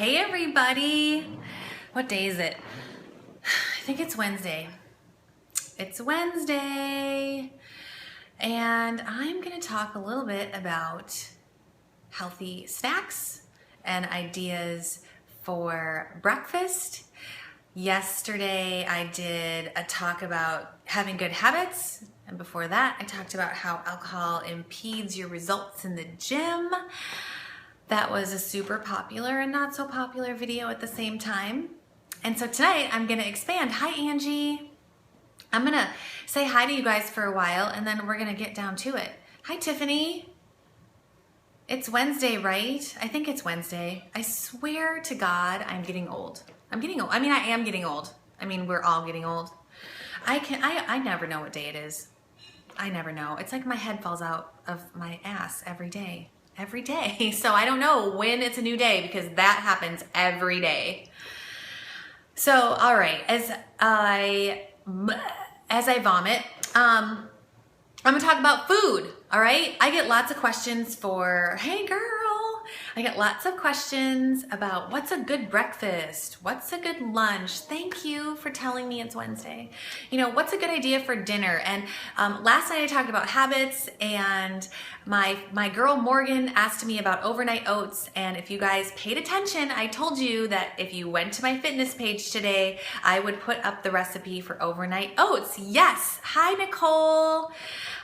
Hey everybody! What day is it? I think it's Wednesday. It's Wednesday, and I'm going to talk a little bit about healthy snacks and ideas for breakfast. Yesterday I did a talk about having good habits, and before that I talked about how alcohol impedes your results in the gym. That was a super popular and not so popular video at the same time. And so tonight I'm gonna expand. Hi Angie. I'm gonna say hi to you guys for a while and then we're gonna get down to it. Hi Tiffany. It's Wednesday, right? I think it's Wednesday. I swear to God, I'm getting old. I'm getting old. I mean, I am getting old. I mean, we're all getting old. I never know what day it is. I never know. It's like my head falls out of my ass every day. Every day. So I don't know when it's a new day because that happens every day. So, all right, as I vomit, I'm gonna talk about food. All right, I get lots of questions for, hey girl, I get lots of questions about what's a good breakfast, what's a good lunch. Thank you for telling me it's Wednesday. You know, what's a good idea for dinner? And last night I talked about habits, and my girl Morgan asked me about overnight oats. And if you guys paid attention, I told you that if you went to my fitness page today, I would put up the recipe for overnight oats. Yes. Hi Nicole.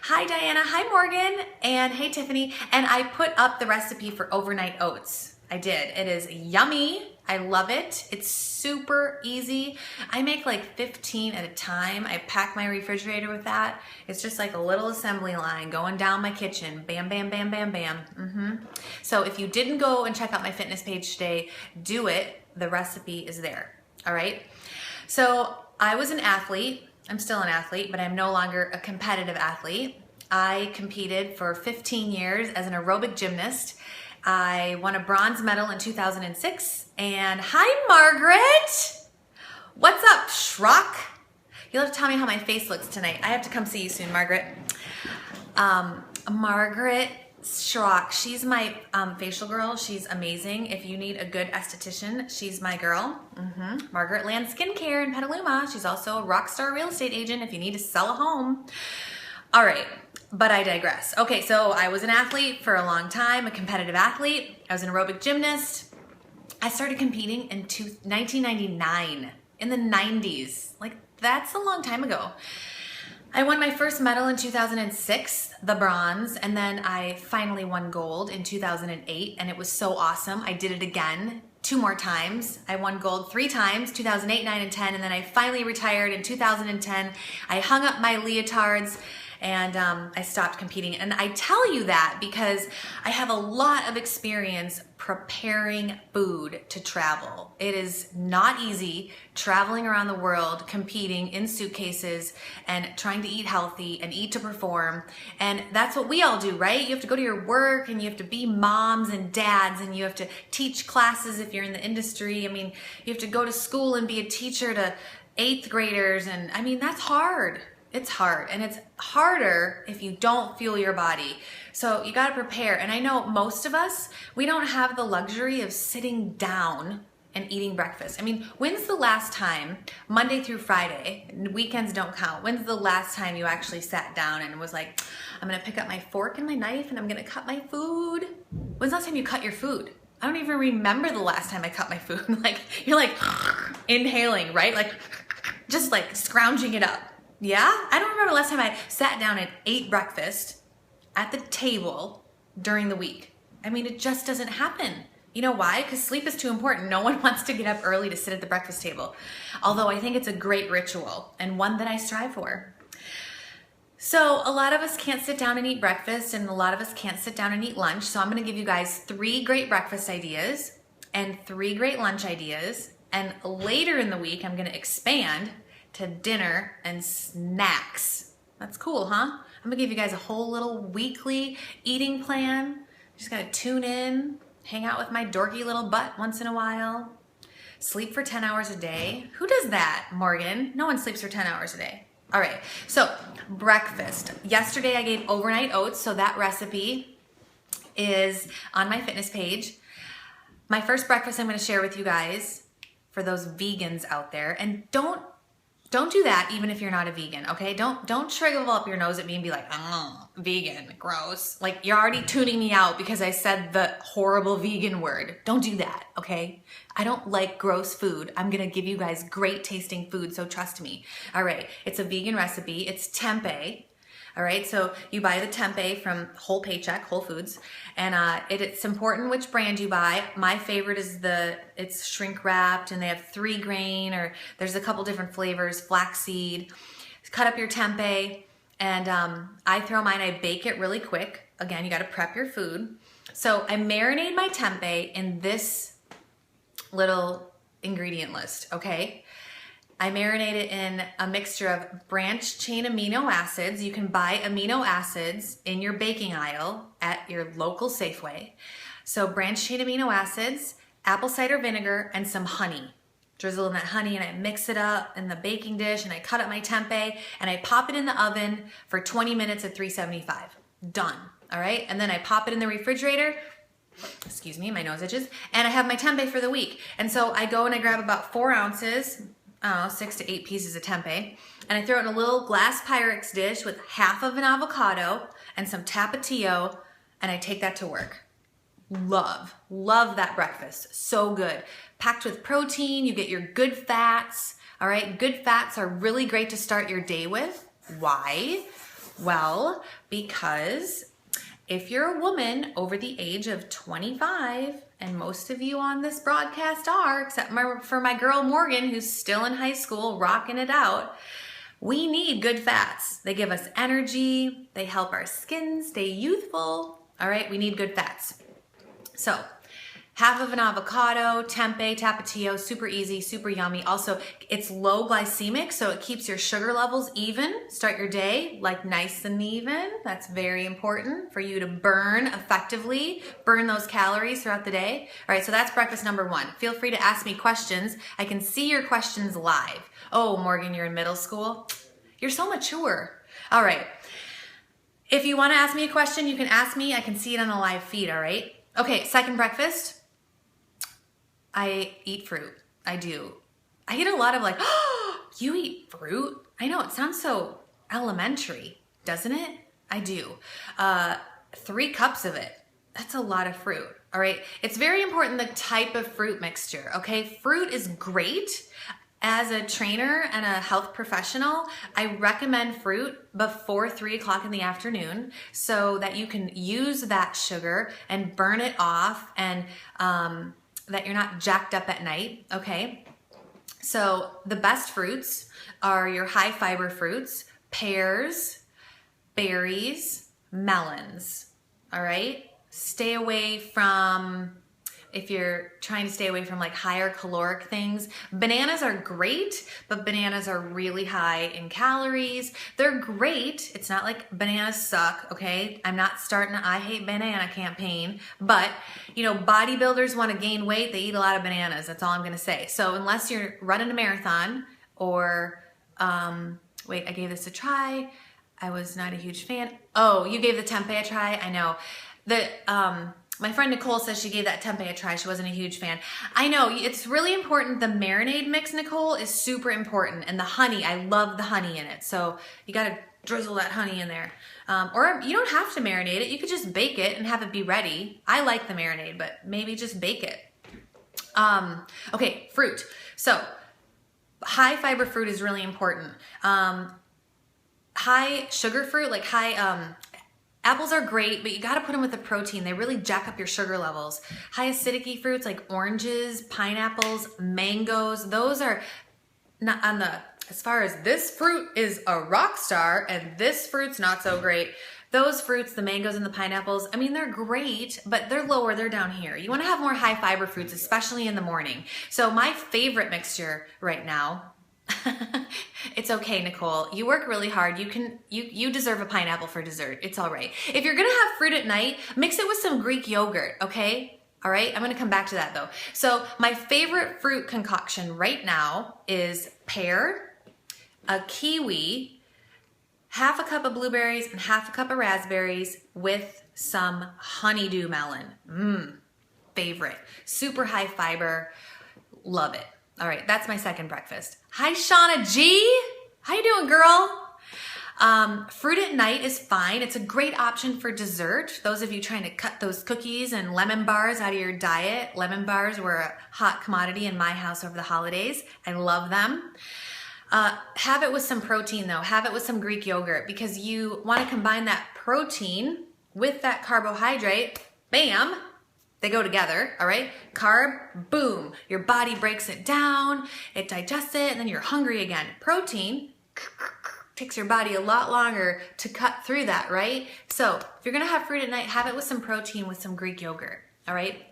Hi Diana. Hi Morgan. And hey Tiffany. And I put up the recipe for overnight oats. I did. It is yummy. I love it. It's super easy. I make like 15 at a time. I pack my refrigerator with that. It's just like a little assembly line going down my kitchen. Bam, bam, bam, bam, bam. So if you didn't go and check out my fitness page today, do it. The recipe is there. All right. So I was an athlete. I'm still an athlete, but I'm no longer a competitive athlete. I competed for 15 years as an aerobic gymnast. I won a bronze medal in 2006. And hi, Margaret. What's up, Schrock? You'll have to tell me how my face looks tonight. I have to come see you soon, Margaret. Margaret Schrock. She's my facial girl. She's amazing. If you need a good esthetician, she's my girl. Margaret Land Skincare in Petaluma. She's also a rock star real estate agent if you need to sell a home. All right. But I digress. Okay, so I was an athlete for a long time, a competitive athlete. I was an aerobic gymnast. I started competing in 1999, in the 90s. Like, that's a long time ago. I won my first medal in 2006, the bronze, and then I finally won gold in 2008, and it was so awesome. I did it again 2 more times. I won gold 3 times, 2008, 9, and 10, and then I finally retired in 2010. I hung up my leotards, and I stopped competing. And I tell you that because I have a lot of experience preparing food to travel. It is not easy traveling around the world, competing in suitcases and trying to eat healthy and eat to perform. And that's what we all do, right? You have to go to your work and you have to be moms and dads and you have to teach classes if you're in the industry. I mean, you have to go to school and be a teacher to 8th graders. And I mean, that's hard. It's hard, and it's harder if you don't fuel your body. So you got to prepare. And I know most of us, we don't have the luxury of sitting down and eating breakfast. I mean, when's the last time, Monday through Friday, weekends don't count, when's the last time you actually sat down and was like, I'm going to pick up my fork and my knife and I'm going to cut my food? When's the last time you cut your food? I don't even remember the last time I cut my food. Like, you're like inhaling, right? Like, just like scrounging it up. Yeah? I don't remember the last time I sat down and ate breakfast at the table during the week. I mean, it just doesn't happen. You know why? Because sleep is too important. No one wants to get up early to sit at the breakfast table. Although I think it's a great ritual and one that I strive for. So a lot of us can't sit down and eat breakfast, and a lot of us can't sit down and eat lunch. So I'm going to give you guys 3 great breakfast ideas and 3 great lunch ideas. And later in the week, I'm going to expand to dinner and snacks. That's cool, huh? I'm gonna give you guys a whole little weekly eating plan. Just gotta tune in, hang out with my dorky little butt once in a while, sleep for 10 hours a day. Who does that, Morgan? No one sleeps for 10 hours a day. All right, so breakfast. Yesterday I gave overnight oats, so that recipe is on my fitness page. My first breakfast I'm going to share with you guys for those vegans out there, and don't do that even if you're not a vegan, okay? Don't shrivel up your nose at me and be like, oh, vegan, gross. Like, you're already tuning me out because I said the horrible vegan word. Don't do that, okay? I don't like gross food. I'm gonna give you guys great tasting food, so trust me. All right, it's a vegan recipe. It's tempeh. All right, so you buy the tempeh from Whole Paycheck, Whole Foods, and it's important which brand you buy. My favorite is it's shrink wrapped, and they have 3 grain, or there's a couple different flavors, flaxseed. Cut up your tempeh, and I throw mine, I bake it really quick. Again, you gotta prep your food. So I marinate my tempeh in this little ingredient list, okay? I marinate it in a mixture of branched chain amino acids. You can buy amino acids in your baking aisle at your local Safeway. So branched chain amino acids, apple cider vinegar, and some honey. Drizzle in that honey and I mix it up in the baking dish, and I cut up my tempeh and I pop it in the oven for 20 minutes at 375. Done, all right? And then I pop it in the refrigerator. Excuse me, my nose itches. And I have my tempeh for the week. And so I go and I grab about 4 ounces, 6 to 8 pieces of tempeh, and I throw it in a little glass Pyrex dish with half of an avocado and some Tapatio, and I take that to work. Love that breakfast. So good. Packed with protein, you get your good fats. All right, good fats are really great to start your day with. Why? Well, because if you're a woman over the age of 25, and most of you on this broadcast are, except for my girl Morgan, who's still in high school rocking it out, we need good fats. They give us energy. They help our skin stay youthful. All right, we need good fats. So half of an avocado, tempeh, Tapatio, super easy, super yummy. Also, it's low glycemic, so it keeps your sugar levels even. Start your day like nice and even. That's very important for you to burn effectively, burn those calories throughout the day. All right, so that's breakfast number 1. Feel free to ask me questions. I can see your questions live. Oh, Morgan, you're in middle school? You're so mature. All right. If you want to ask me a question, you can ask me. I can see it on the live feed, all right? Okay, second breakfast. I eat fruit. I do. I get a lot of like, oh, you eat fruit? I know, it sounds so elementary, doesn't it? I do. 3 cups of it. That's a lot of fruit, all right? It's very important the type of fruit mixture, okay? Fruit is great. As a trainer and a health professional, I recommend fruit before 3 o'clock in the afternoon so that you can use that sugar and burn it off, and that you're not jacked up at night, okay? So the best fruits are your high fiber fruits, pears, berries, melons, all right? Stay away from, if you're trying to stay away from like higher caloric things, bananas are great, but bananas are really high in calories. They're great. It's not like bananas suck, okay? I'm not starting an I hate banana campaign, but you know, bodybuilders want to gain weight, they eat a lot of bananas. That's all I'm gonna say. So unless you're running a marathon or, wait, I gave this a try. I was not a huge fan. Oh, you gave the tempeh a try? I know. My friend Nicole says she gave that tempeh a try. She wasn't a huge fan. I know, it's really important. The marinade mix, Nicole, is super important. And the honey, I love the honey in it. So you gotta drizzle that honey in there. Or you don't have to marinate it. You could just bake it and have it be ready. I like the marinade, but maybe just bake it. Okay, fruit. So high fiber fruit is really important. High sugar fruit, like apples are great, but you gotta put them with the protein. They really jack up your sugar levels. High acidic fruits like oranges, pineapples, mangoes, those are not on the, as far as this fruit is a rock star and this fruit's not so great. Those fruits, the mangoes and the pineapples, I mean, they're great, but they're lower, they're down here. You wanna have more high fiber fruits, especially in the morning. So my favorite mixture right now, it's okay, Nicole. You work really hard. You deserve a pineapple for dessert. It's all right. If you're gonna have fruit at night, mix it with some Greek yogurt, okay? All right, I'm gonna come back to that though. So my favorite fruit concoction right now is pear, a kiwi, half a cup of blueberries and half a cup of raspberries with some honeydew melon. favorite. Super high fiber. Love it. All right, that's my second breakfast. Hi, Shauna G. How you doing, girl? Fruit at night is fine. It's a great option for dessert. Those of you trying to cut those cookies and lemon bars out of your diet. Lemon bars were a hot commodity in my house over the holidays. I love them. Have it with some protein though. Have it with some Greek yogurt because you want to combine that protein with that carbohydrate. Bam! They go together, all right? Carb, boom. Your body breaks it down, it digests it, and then you're hungry again. Protein takes your body a lot longer to cut through that, right? So if you're gonna have fruit at night, have it with some protein with some Greek yogurt, all right?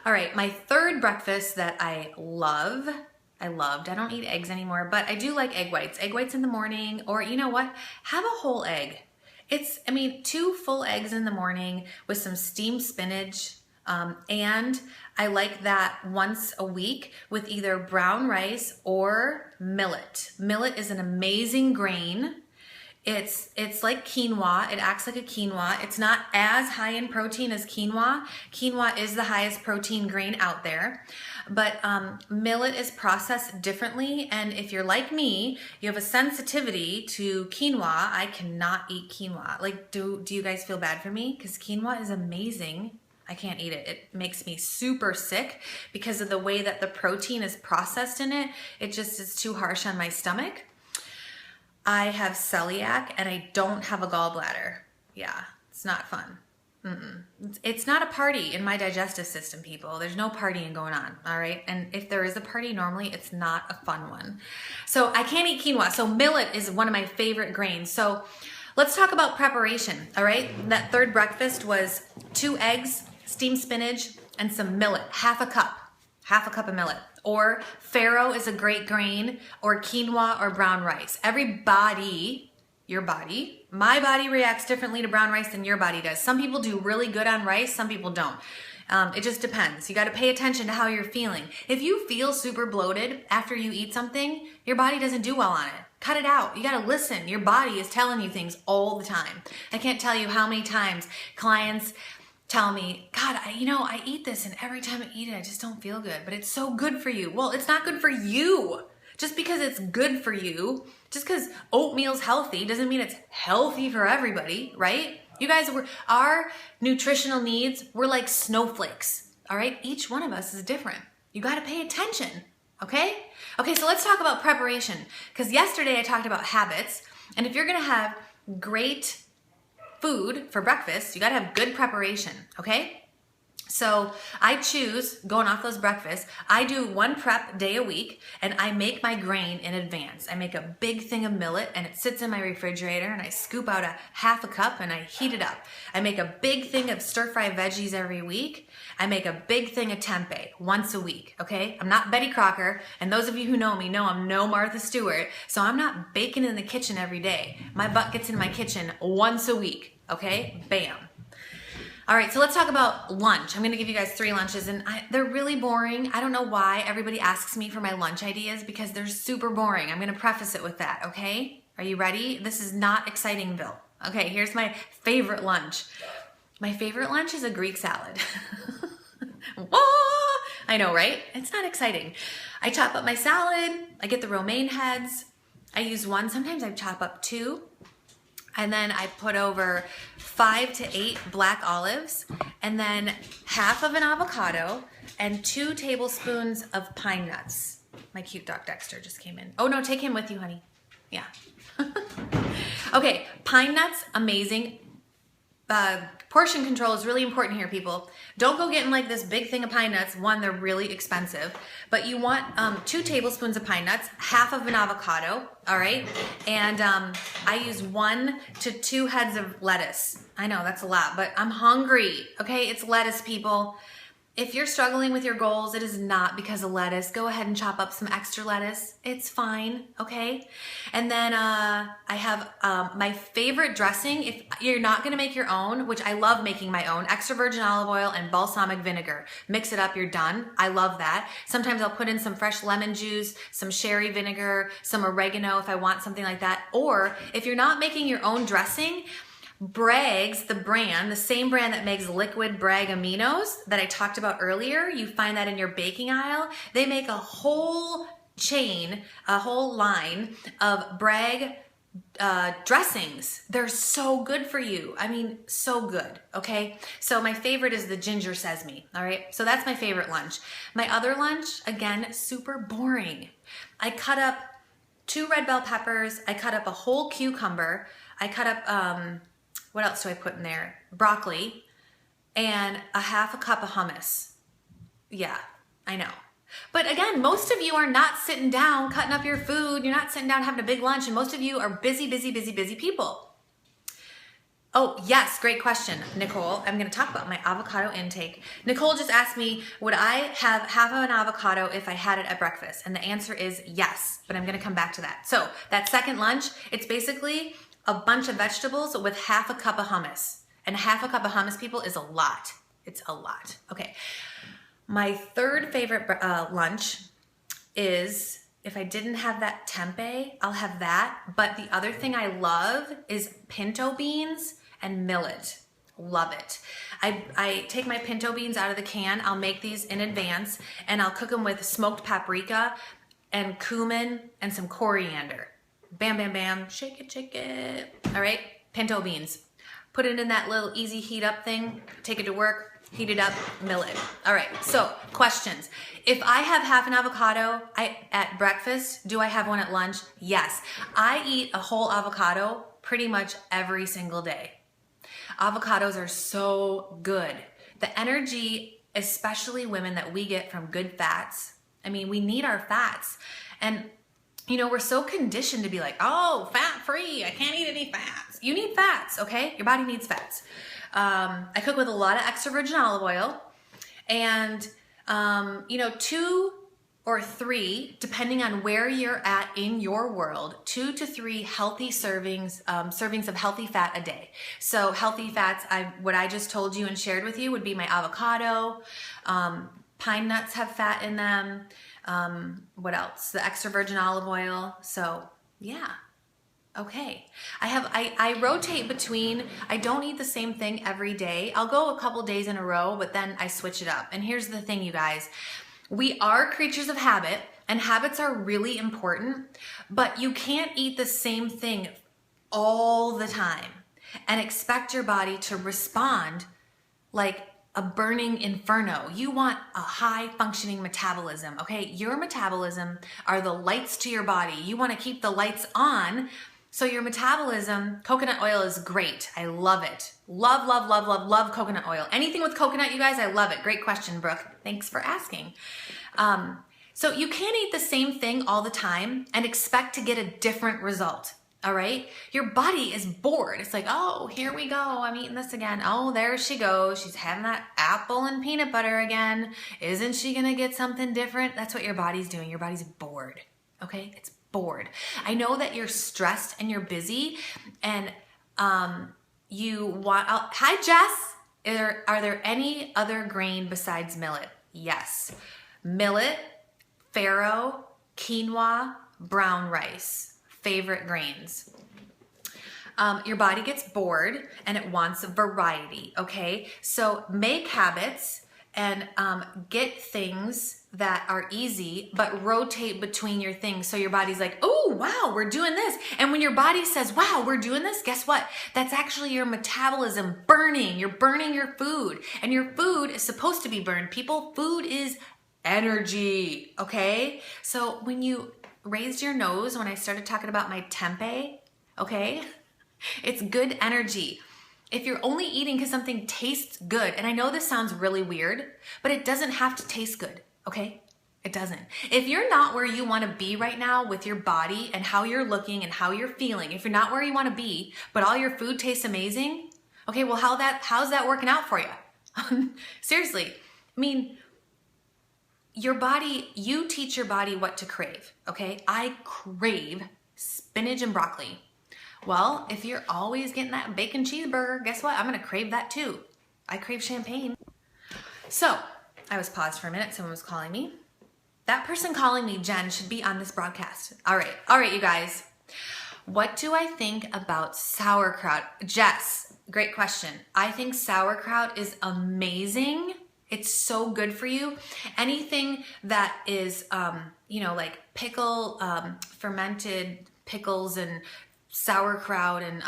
All right, my third breakfast that I loved, I don't eat eggs anymore, but I do like egg whites. Egg whites in the morning, or you know what? Have a whole egg. I mean, 2 full eggs in the morning with some steamed spinach, and I like that once a week with either brown rice or millet. Millet is an amazing grain. It's like quinoa. It acts like a quinoa. It's not as high in protein as quinoa. Quinoa is the highest protein grain out there. But millet is processed differently. And if you're like me, you have a sensitivity to quinoa. I cannot eat quinoa. Like, do you guys feel bad for me? Because quinoa is amazing. I can't eat it. It makes me super sick because of the way that the protein is processed in it. It just is too harsh on my stomach. I have celiac and I don't have a gallbladder. Yeah, it's not fun. It's not a party in my digestive system, people. There's no partying going on, all right? And if there is a party, normally it's not a fun one. So I can't eat quinoa. So millet is one of my favorite grains. So let's talk about preparation, all right? That third breakfast was 2 eggs, steamed spinach, and some millet, half a cup of millet. Or farro is a great grain, or quinoa or brown rice. My body reacts differently to brown rice than your body does. Some people do really good on rice, some people don't. It just depends. You got to pay attention to how you're feeling. If you feel super bloated after you eat something, your body doesn't do well on it. Cut it out. You got to listen. Your body is telling you things all the time. I can't tell you how many times clients tell me, God, I eat this and every time I eat it, I just don't feel good, but it's so good for you. Well, it's not good for you. Just because it's good for you, just because oatmeal's healthy doesn't mean it's healthy for everybody, right? You guys, our nutritional needs, we're like snowflakes, all right? Each one of us is different. You got to pay attention, okay? Okay, so let's talk about preparation, because yesterday I talked about habits, and if you're going to have great food for breakfast, you got to have good preparation, okay? So I choose, going off those breakfasts, I do 1 prep day a week and I make my grain in advance. I make a big thing of millet and it sits in my refrigerator and I scoop out a half a cup and I heat it up. I make a big thing of stir-fry veggies every week. I make a big thing of tempeh once a week, okay? I'm not Betty Crocker, and those of you who know me know I'm no Martha Stewart, so I'm not baking in the kitchen every day. My butt gets in my kitchen once a week, okay? Bam. All right, so let's talk about lunch. I'm gonna give you guys 3 lunches, and they're really boring. I don't know why everybody asks me for my lunch ideas because they're super boring. I'm gonna preface it with that, okay? Are you ready? This is not Excitingville. Okay, here's my favorite lunch. My favorite lunch is a Greek salad. I know, right? It's not exciting. I chop up my salad, I get the romaine heads. I use 1, sometimes I chop up 2. And then I put over 5 to 8 black olives, and then half of an avocado, and 2 tablespoons of pine nuts. My cute dog Dexter just came in. Oh no, take him with you, honey. Yeah. Okay, pine nuts, amazing. Portion control is really important here, people. Don't go getting like this big thing of pine nuts. 1, they're really expensive, but you want 2 tablespoons of pine nuts, half of an avocado, all right? And I use 1 to 2 heads of lettuce. I know that's a lot, but I'm hungry, okay? It's lettuce, people. If you're struggling with your goals, it is not because of lettuce. Go ahead and chop up some extra lettuce. It's fine, okay? And then I have my favorite dressing. If you're not gonna make your own, which I love making my own, extra virgin olive oil and balsamic vinegar. Mix it up, you're done. I love that. Sometimes I'll put in some fresh lemon juice, some sherry vinegar, some oregano if I want something like that. Or if you're not making your own dressing, Bragg's, the brand, the same brand that makes liquid Bragg aminos that I talked about earlier, you find that in your baking aisle. They make a whole chain, a whole line of Bragg dressings. They're so good for you. I mean, so good. Okay. So my favorite is the ginger sesame. All right. So that's my favorite lunch. My other lunch, again, super boring. I cut up 2 red bell peppers. I cut up a whole cucumber. I cut up, what else do I put in there? Broccoli and a half a cup of hummus. Yeah, I know. But again, most of you are not sitting down cutting up your food. You're not sitting down having a big lunch, and most of you are busy people. Oh, yes, great question, Nicole. I'm going to talk about my avocado intake. Nicole just asked me, would I have half of an avocado if I had it at breakfast? And the answer is yes, but I'm going to come back to that. So that second lunch, it's basically a bunch of vegetables with half a cup of hummus. And half a cup of hummus, people, is a lot. It's a lot. Okay. My third favorite lunch is, if I didn't have that tempeh, I'll have that. But the other thing I love is pinto beans and millet. Love it. I take my pinto beans out of the can. I'll make these in advance, and I'll cook them with smoked paprika and cumin and some coriander. Bam, bam, bam. Shake it, shake it. All right, pinto beans. Put it in that little easy heat up thing. Take it to work. Heat it up, millet. All right, so questions. If I have half an avocado at breakfast, do I have one at lunch? Yes. I eat a whole avocado pretty much every single day. Avocados are so good. The energy, especially women, that we get from good fats. I mean, we need our fats. And you know, we're so conditioned to be like, oh, fat-free, I can't eat any fats. You need fats, okay? Your body needs fats. I cook with a lot of extra virgin olive oil, and, 2 or 3, depending on where you're at in your world, 2 to 3 healthy servings of healthy fat a day. So healthy fats, what I just told you and shared with you would be my avocado. Pine nuts have fat in them. What else? The extra virgin olive oil. So yeah. Okay. I rotate between, I don't eat the same thing every day. I'll go a couple days in a row, but then I switch it up. And here's the thing, you guys. We are creatures of habit, and habits are really important, but you can't eat the same thing all the time and expect your body to respond like a burning inferno. You want a high functioning metabolism, okay? Your metabolism are the lights to your body. You want to keep the lights on. So your metabolism, coconut oil is great. I love it. Love, love, love, love, love coconut oil. Anything with coconut, you guys, I love it. Great question, Brooke. Thanks for asking. So you can't eat the same thing all the time and expect to get a different result. All right. Your body is bored. It's like, oh, here we go. I'm eating this again. Oh, there she goes. She's having that apple and peanut butter again. Isn't she going to get something different? That's what your body's doing. Your body's bored. Okay. It's bored. I know that you're stressed and you're busy, and you want, hi Jess. Are there any other grain besides millet? Yes. Millet, farro, quinoa, brown rice. Favorite grains. Your body gets bored and it wants variety, okay? So make habits and get things that are easy, but rotate between your things. So your body's like, oh, wow, we're doing this. And when your body says, wow, we're doing this, guess what? That's actually your metabolism burning. You're burning your food, and your food is supposed to be burned. People, food is energy, okay? So when you raised your nose when I started talking about my tempeh, okay? It's good energy. If you're only eating because something tastes good, and I know this sounds really weird, but it doesn't have to taste good, okay? It doesn't. If you're not where you want to be right now with your body and how you're looking and how you're feeling, if you're not where you want to be, but all your food tastes amazing, okay, well, how's that working out for you? Seriously. I mean, your body, you teach your body what to crave, okay? I crave spinach and broccoli. Well, if you're always getting that bacon cheeseburger, guess what? I'm gonna crave that too. I crave champagne. So, I was paused for a minute, someone was calling me. That person calling me, Jen, should be on this broadcast. All right, you guys. What do I think about sauerkraut? Jess, great question. I think sauerkraut is amazing. It's so good for you. Anything that is, you know, like fermented pickles and sauerkraut, and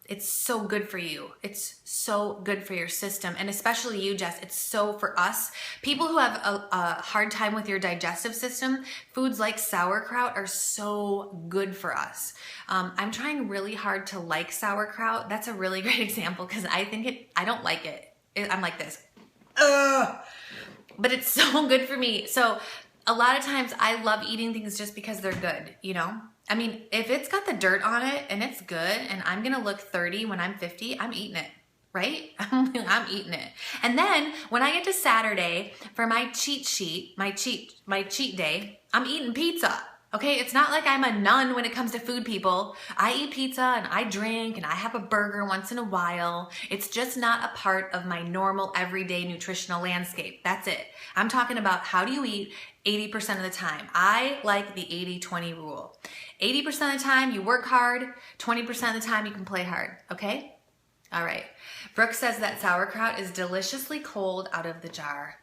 it's so good for you. It's so good for your system, and especially you, Jess. It's so for us people who have a hard time with your digestive system. Foods like sauerkraut are so good for us. I'm trying really hard to like sauerkraut. That's a really great example because I don't like it. I'm like this, but it's so good for me. So a lot of times I love eating things just because they're good, you know? I mean, if it's got the dirt on it and it's good and I'm gonna look 30 when I'm 50, I'm eating it, right? I'm eating it. And then when I get to Saturday for my cheat sheet, my cheat day, I'm eating pizza. Okay, it's not like I'm a nun when it comes to food, people. I eat pizza and I drink and I have a burger once in a while. It's just not a part of my normal everyday nutritional landscape. That's it. I'm talking about how do you eat 80% of the time. I like the 80-20 rule. 80% of the time you work hard, 20% of the time you can play hard, okay? All right. Brooke says that sauerkraut is deliciously cold out of the jar.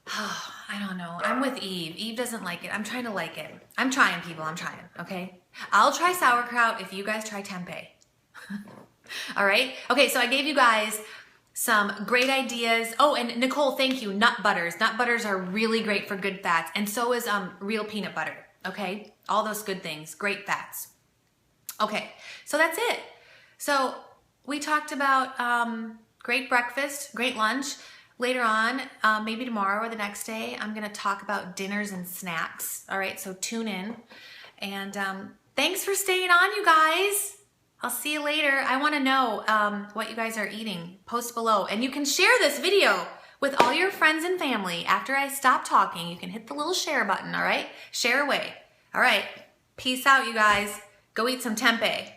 Oh, I don't know. I'm with Eve. Eve doesn't like it. I'm trying to like it. I'm trying, people. I'm trying, okay? I'll try sauerkraut if you guys try tempeh. All right? Okay, so I gave you guys some great ideas. Oh, and Nicole, thank you. Nut butters. Nut butters are really great for good fats, and so is real peanut butter, okay? All those good things, great fats. Okay, so that's it. So we talked about great breakfast, great lunch. Later on, maybe tomorrow or the next day, I'm gonna talk about dinners and snacks. All right, so tune in. And thanks for staying on, you guys. I'll see you later. I wanna know what you guys are eating. Post below. And you can share this video with all your friends and family. After I stop talking, you can hit the little share button, all right? Share away. All right, peace out, you guys. Go eat some tempeh.